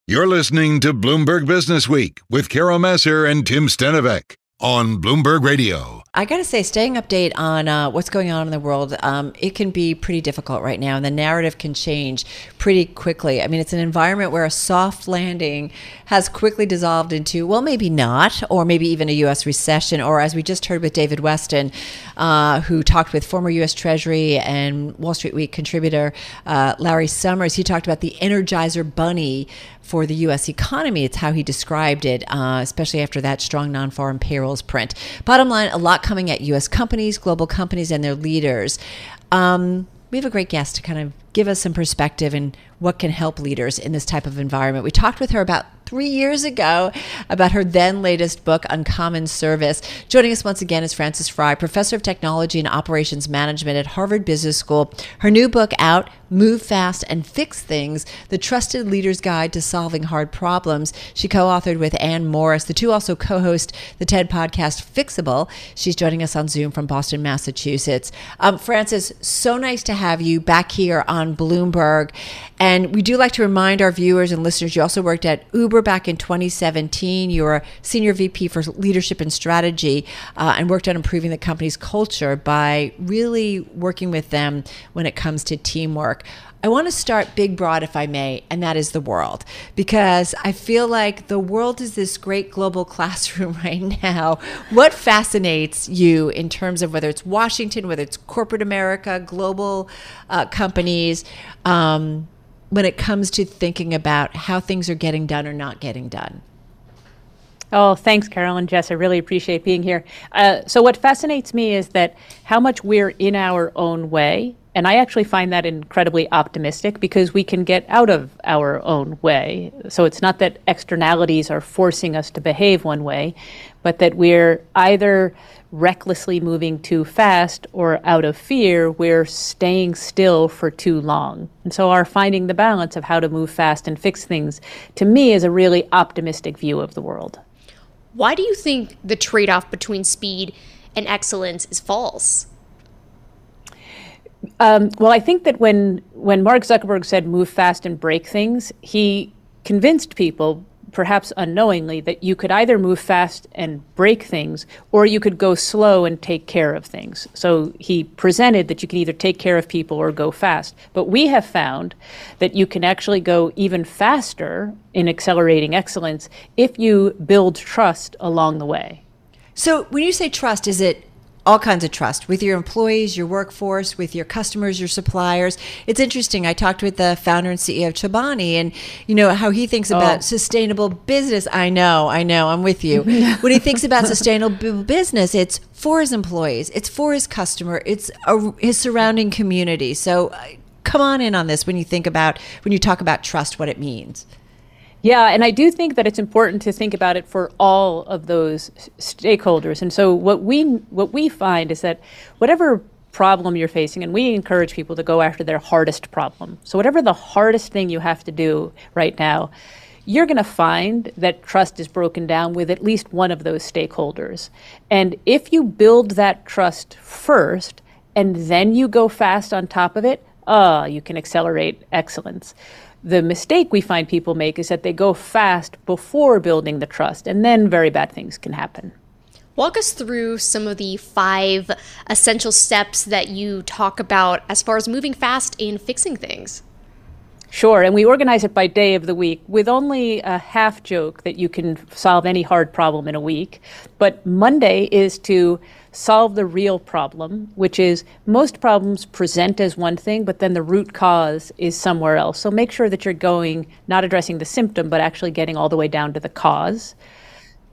You're listening to Bloomberg Businessweek with Massar and Tim Stenovec on Bloomberg Radio. I got to say, staying update on what's going on in the world, it can be pretty difficult right now, and the narrative can change pretty quickly. I mean, it's an environment where a soft landing has quickly dissolved into, well, maybe not, or maybe even a U.S. recession, or as we just heard with David Weston, who talked with former U.S. Treasury and Wall Street Week contributor Larry Summers. He talked about the Energizer Bunny for the U.S. economy. It's how he described it, especially after that strong non-farm payrolls print. Bottom line, a lot coming at U.S. companies, global companies, and their leaders. We have a great guest to kind of give us some perspective and what can help leaders in this type of environment. We talked with her about 3 years ago about her then latest book, Uncommon Service. Joining us once again is Frances Frei, professor of technology and operations management at Harvard Business School. Her new book out, Move Fast and Fix Things, The Trusted Leader's Guide to Solving Hard Problems. She co-authored with Ann Morris. The two also co-host the TED podcast Fixable. She's joining us on Zoom from Boston, Massachusetts. Frances, so nice to have you back here on Bloomberg. And we do like to remind our viewers and listeners, you also worked at Uber back in 2017. You were a senior VP for leadership and strategy and worked on improving the company's culture by really working with them when it comes to teamwork. I want to start big, broad, if I may, and that is the world, because I feel like the world is this great global classroom right now. What fascinates you in terms of whether it's Washington, whether it's corporate America, global companies, when it comes to thinking about how things are getting done or not getting done? Oh, thanks, Carol and Jess. I really appreciate being here. So what fascinates me is that how much we're in our own way. And I actually find that incredibly optimistic because we can get out of our own way. So it's not that externalities are forcing us to behave one way, but that we're either recklessly moving too fast or out of fear, we're staying still for too long. And so our finding the balance of how to move fast and fix things, to me, is a really optimistic view of the world. Why do you think the trade-off between speed and excellence is false? Well, I think that when Mark Zuckerberg said move fast and break things, he convinced people, perhaps unknowingly, that you could either move fast and break things, or you could go slow and take care of things. So he presented that you can either take care of people or go fast. But we have found that you can actually go even faster in accelerating excellence if you build trust along the way. So when you say trust, is it all kinds of trust with your employees, your workforce, with your customers, your suppliers? It's interesting. I talked with the founder and CEO of Chobani, and you know how he thinks about sustainable business. I know, I'm with you. When he thinks about sustainable business, it's for his employees, it's for his customer, it's his surrounding community. So come on in on this when you talk about trust, what it means. Yeah, and I do think that it's important to think about it for all of those stakeholders. And so what we find is that whatever problem you're facing, and we encourage people to go after their hardest problem. So whatever the hardest thing you have to do right now, you're going to find that trust is broken down with at least one of those stakeholders. And if you build that trust first, and then you go fast on top of it, you can accelerate excellence. The mistake we find people make is that they go fast before building the trust, and then very bad things can happen. Walk us through some of the 5 essential steps that you talk about as far as moving fast and fixing things. Sure, and we organize it by day of the week with only a half joke that you can solve any hard problem in a week. But Monday is to solve the real problem, which is most problems present as one thing, but then the root cause is somewhere else. So make sure that you're not addressing the symptom, but actually getting all the way down to the cause.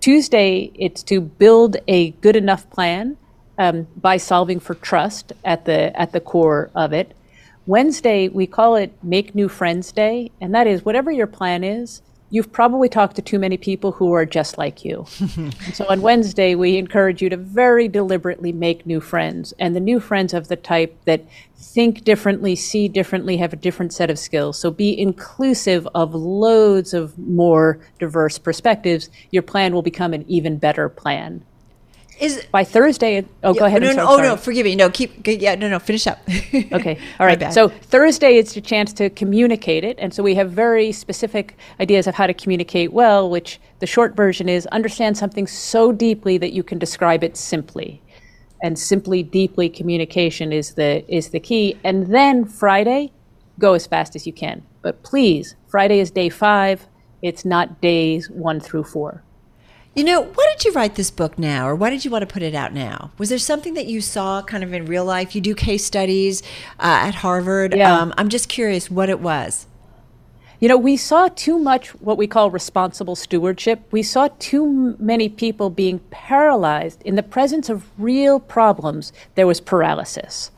Tuesday, it's to build a good enough plan by solving for trust at the core of it. Wednesday, we call it Make New Friends Day, and that is whatever your plan is, you've probably talked to too many people who are just like you. So on Wednesday, we encourage you to very deliberately make new friends, and the new friends of the type that think differently, see differently, have a different set of skills. So be inclusive of loads of more diverse perspectives. Your plan will become an even better plan. By Thursday, go ahead. No, forgive me. No, finish up. Okay, all right. So Thursday is your chance to communicate it. And so we have very specific ideas of how to communicate well, which the short version is understand something so deeply that you can describe it simply. And simply, deeply communication is the key. And then Friday, go as fast as you can. But please, Friday is day 5. It's not days 1 through 4. Why did you write this book now, or why did you want to put it out now? Was there something that you saw kind of in real life? You do case studies at Harvard. Yeah. I'm just curious what it was. We saw too much what we call responsible stewardship. We saw too many people being paralyzed. In the presence of real problems, there was paralysis.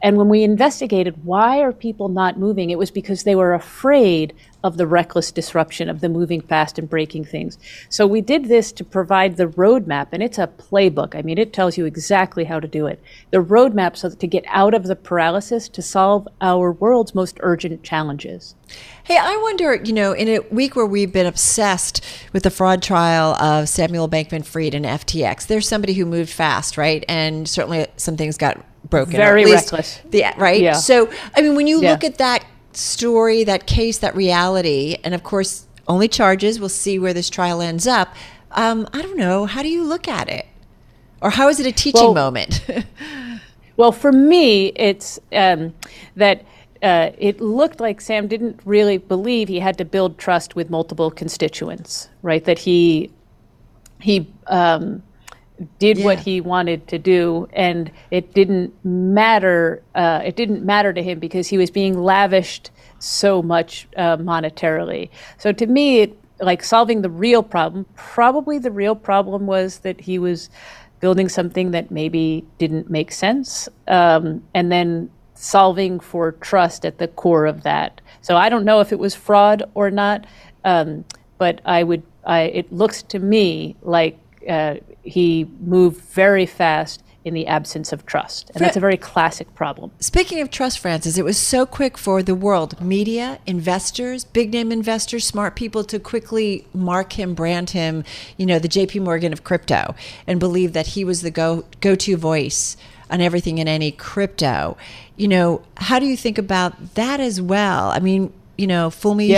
And when we investigated why are people not moving, it was because they were afraid of the reckless disruption of the moving fast and breaking things. So we did this to provide the roadmap, and it's a playbook. I mean, it tells you exactly how to do it. The roadmap so that to get out of the paralysis to solve our world's most urgent challenges. Hey, I wonder, in a week where we've been obsessed with the fraud trial of Samuel Bankman-Fried and FTX, there's somebody who moved fast, right? And certainly some things got broken. Very reckless. Right? Yeah. So, I mean, when you look at that story, that case, that reality, and of course, only charges, we'll see where this trial ends up. I don't know. How do you look at it? Or how is it a teaching moment? Well, for me, it's that it looked like Sam didn't really believe he had to build trust with multiple constituents, right? That he did what he wanted to do, and it didn't matter. It didn't matter to him because he was being lavished so much monetarily. So to me, like solving the real problem, probably the real problem was that he was building something that maybe didn't make sense, and then solving for trust at the core of that. So I don't know if it was fraud or not, but it looks to me like he moved very fast in the absence of trust. And that's a very classic problem. Speaking of trust, Francis, it was so quick for the world, media, investors, big name investors, smart people to quickly mark him, brand him, the JP Morgan of crypto, and believe that he was the go-to voice on everything in any crypto. How do you think about that as well? I mean, fool me,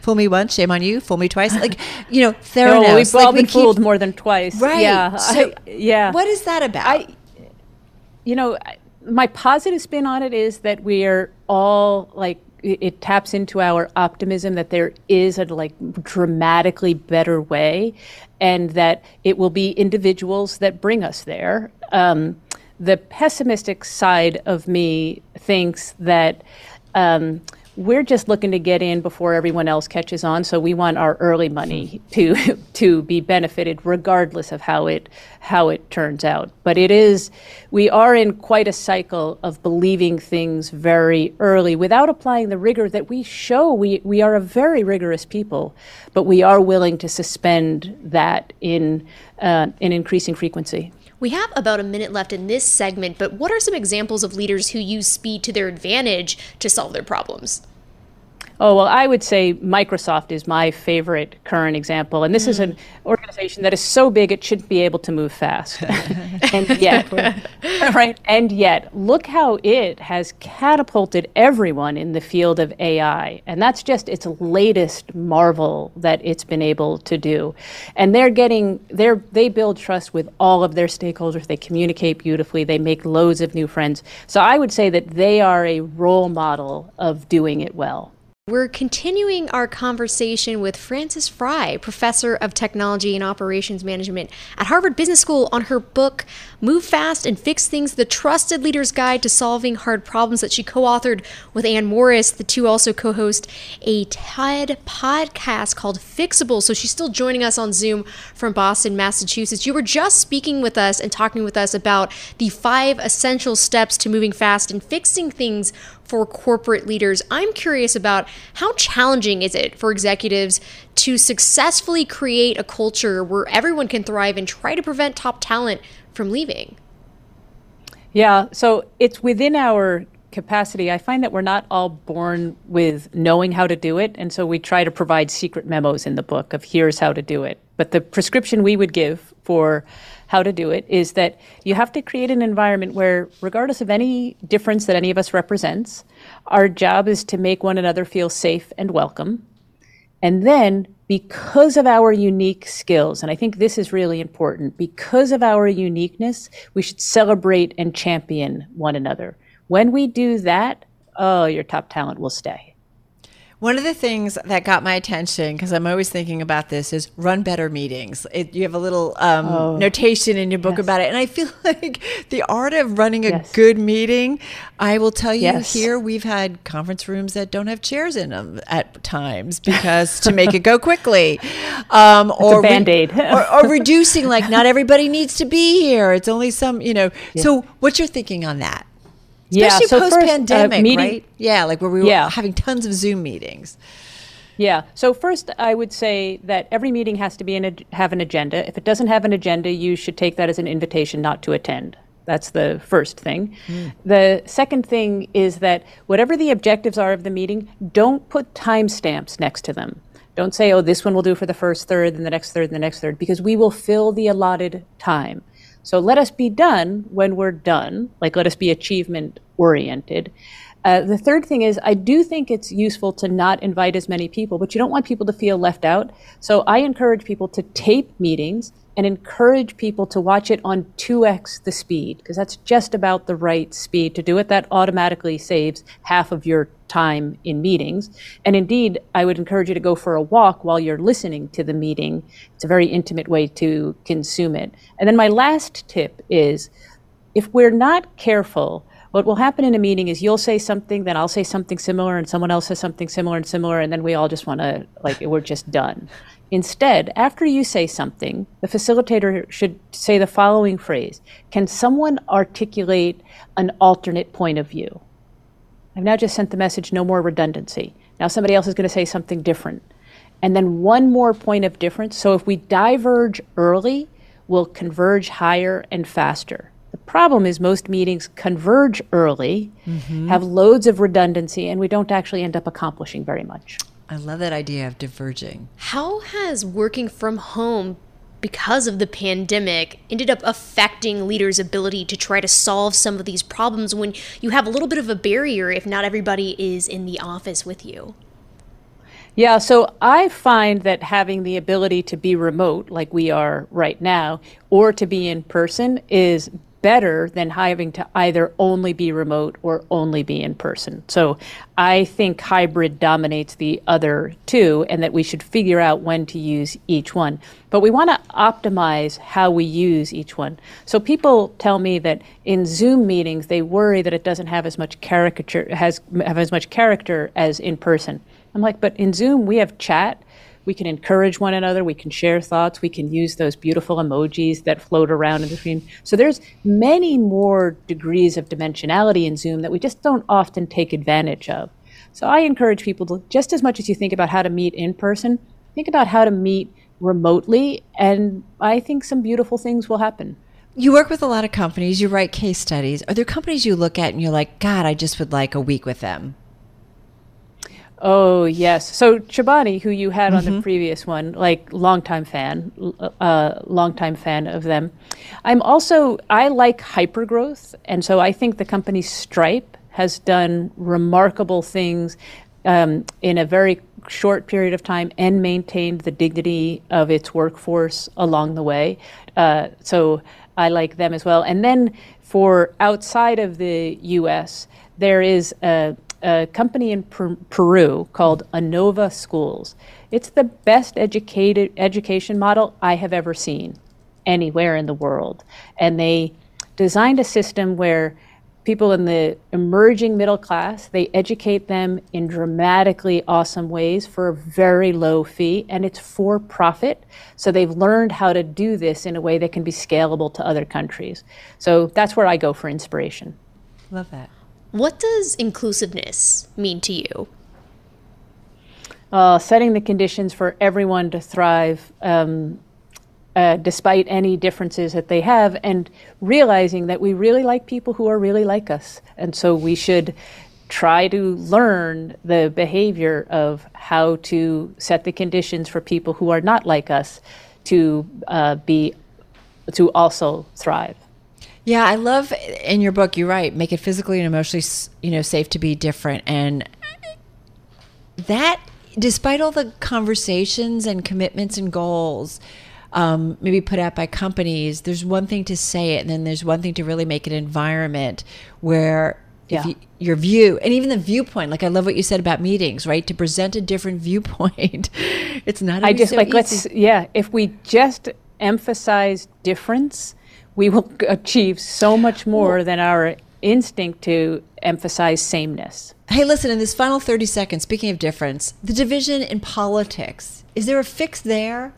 fool me once, shame on you. Fool me twice, Theranos. We've all been fooled more than twice, right? Yeah, so, what is that about? My positive spin on it is that we are all it taps into our optimism that there is a dramatically better way, and that it will be individuals that bring us there. The pessimistic side of me thinks that we're just looking to get in before everyone else catches on, so we want our early money to be benefited regardless of how it turns out. But we are in quite a cycle of believing things very early without applying the rigor that we show. We are a very rigorous people, but we are willing to suspend that in increasing frequency. We have about a minute left in this segment, but what are some examples of leaders who use speed to their advantage to solve their problems? Oh, well, I would say Microsoft is my favorite current example. And this is an organization that is so big it shouldn't be able to move fast. And yet, look how it has catapulted everyone in the field of AI. And that's just its latest marvel that it's been able to do. And they build trust with all of their stakeholders. They communicate beautifully. They make loads of new friends. So I would say that they are a role model of doing it well. We're continuing our conversation with Frances Frei, professor of technology and operations management at Harvard Business School, on her book, Move Fast and Fix Things, The Trusted Leader's Guide to Solving Hard Problems, that she co-authored with Ann Morris. The two also co-host a TED podcast called Fixable. So she's still joining us on Zoom from Boston, Massachusetts. You were just speaking with us and talking with us about the 5 essential steps to moving fast and fixing things for corporate leaders. I'm curious about how challenging is it for executives to successfully create a culture where everyone can thrive and try to prevent top talent from leaving? Yeah, so it's within our capacity, I find that we're not all born with knowing how to do it. And so we try to provide secret memos in the book of here's how to do it. But the prescription we would give for how to do it is that you have to create an environment where, regardless of any difference that any of us represents, our job is to make one another feel safe and welcome. And then, because of our unique skills, and I think this is really important, because of our uniqueness, we should celebrate and champion one another. When we do that, oh, your top talent will stay. One of the things that got my attention, because I'm always thinking about this, is run better meetings. You have a little notation in your book about it. And I feel like the art of running a good meeting, I will tell you here, we've had conference rooms that don't have chairs in them at times because to make it go quickly. Or a Band-Aid. or reducing, like not everybody needs to be here. It's only some, So what's your thinking on that? Especially post-pandemic, right? Yeah, like where we were having tons of Zoom meetings. Yeah. So first, I would say that every meeting has to have an agenda. If it doesn't have an agenda, you should take that as an invitation not to attend. That's the first thing. The second thing is that whatever the objectives are of the meeting, don't put timestamps next to them. Don't say, oh, this one will do for the first third, and the next third, and the next third, because we will fill the allotted time. So let us be done when we're done, like let us be achievement oriented. The third thing is I do think it's useful to not invite as many people, but you don't want people to feel left out. So I encourage people to tape meetings and encourage people to watch it on 2x the speed, because that's just about the right speed to do it. That automatically saves half of your time in meetings. And indeed, I would encourage you to go for a walk while you're listening to the meeting. It's a very intimate way to consume it. And then my last tip is, if we're not careful, what will happen in a meeting is you'll say something, then I'll say something similar, and someone else says something similar and similar, and then we all just want to, we're just done. Instead, after you say something, the facilitator should say the following phrase: can someone articulate an alternate point of view? I've now just sent the message, no more redundancy. Now somebody else is going to say something different. And then one more point of difference. So if we diverge early, we'll converge higher and faster. The problem is most meetings converge early, have loads of redundancy, and we don't actually end up accomplishing very much. I love that idea of diverging. How has working from home, because of the pandemic, ended up affecting leaders' ability to try to solve some of these problems when you have a little bit of a barrier if not everybody is in the office with you? Yeah, so I find that having the ability to be remote, like we are right now, or to be in person is better than having to either only be remote or only be in person. So I think hybrid dominates the other two, and that we should figure out when to use each one. But we want to optimize how we use each one. So people tell me that in Zoom meetings, they worry that it doesn't have as much character as in person. I'm like, but in Zoom, we have chat. We can encourage one another. We can share thoughts. We can use those beautiful emojis that float around in the screen. So there's many more degrees of dimensionality in Zoom that we just don't often take advantage of. So I encourage people to, just as much as you think about how to meet in person, think about how to meet remotely. And I think some beautiful things will happen. You work with a lot of companies. You write case studies. Are there companies you look at and you're like, God, I just would like a week with them? Oh, yes. So Chobani, who you had on the previous one, longtime fan of them. I like hypergrowth. And so I think the company Stripe has done remarkable things in a very short period of time and maintained the dignity of its workforce along the way. So I like them as well. And then for outside of the U.S., there is a company in Peru called Anova Schools. It's the best education model I have ever seen anywhere in the world. And they designed a system where people in the emerging middle class, they educate them in dramatically awesome ways for a very low fee, and it's for profit. So they've learned how to do this in a way that can be scalable to other countries. So that's where I go for inspiration. Love that. What does inclusiveness mean to you? Setting the conditions for everyone to thrive. despite any differences that they have, and realizing that we really like people who are really like us. And so we should try to learn the behavior of how to set the conditions for people who are not like us to also thrive. Yeah, I love in your book, you're right, make it physically and emotionally, safe to be different. And that, despite all the conversations and commitments and goals, maybe put out by companies, there's one thing to say it, and then there's one thing to really make an environment where your view, and even the viewpoint, like I love what you said about meetings, right? To present a different viewpoint. It's not always so easy. If we just emphasize difference, we will achieve so much more than our instinct to emphasize sameness. Hey, listen, in this final 30 seconds, speaking of difference, the division in politics, is there a fix there?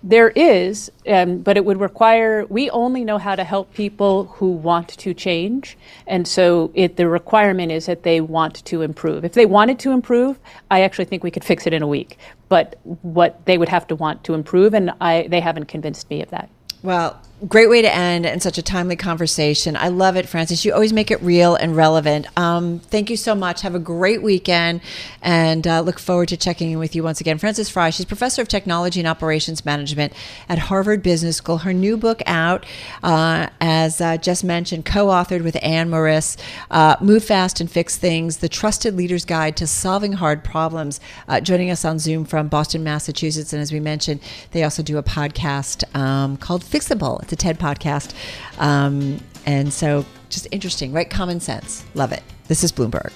There is, but it would require, we only know how to help people who want to change. And so the requirement is that they want to improve. If they wanted to improve, I actually think we could fix it in a week. But what they would have to want to improve, and they haven't convinced me of that. Well, great way to end and such a timely conversation. I love it, Frances. You always make it real and relevant. Thank you so much. Have a great weekend, and look forward to checking in with you once again. Frances Frei, she's professor of technology and operations management at Harvard Business School. Her new book out, as Jess mentioned, co-authored with Anne Morris, Move Fast and Fix Things, The Trusted Leader's Guide to Solving Hard Problems, joining us on Zoom from Boston, Massachusetts. And as we mentioned, they also do a podcast called Fixable. It's a TED podcast. And so just interesting, right? Common sense. Love it. This is Bloomberg.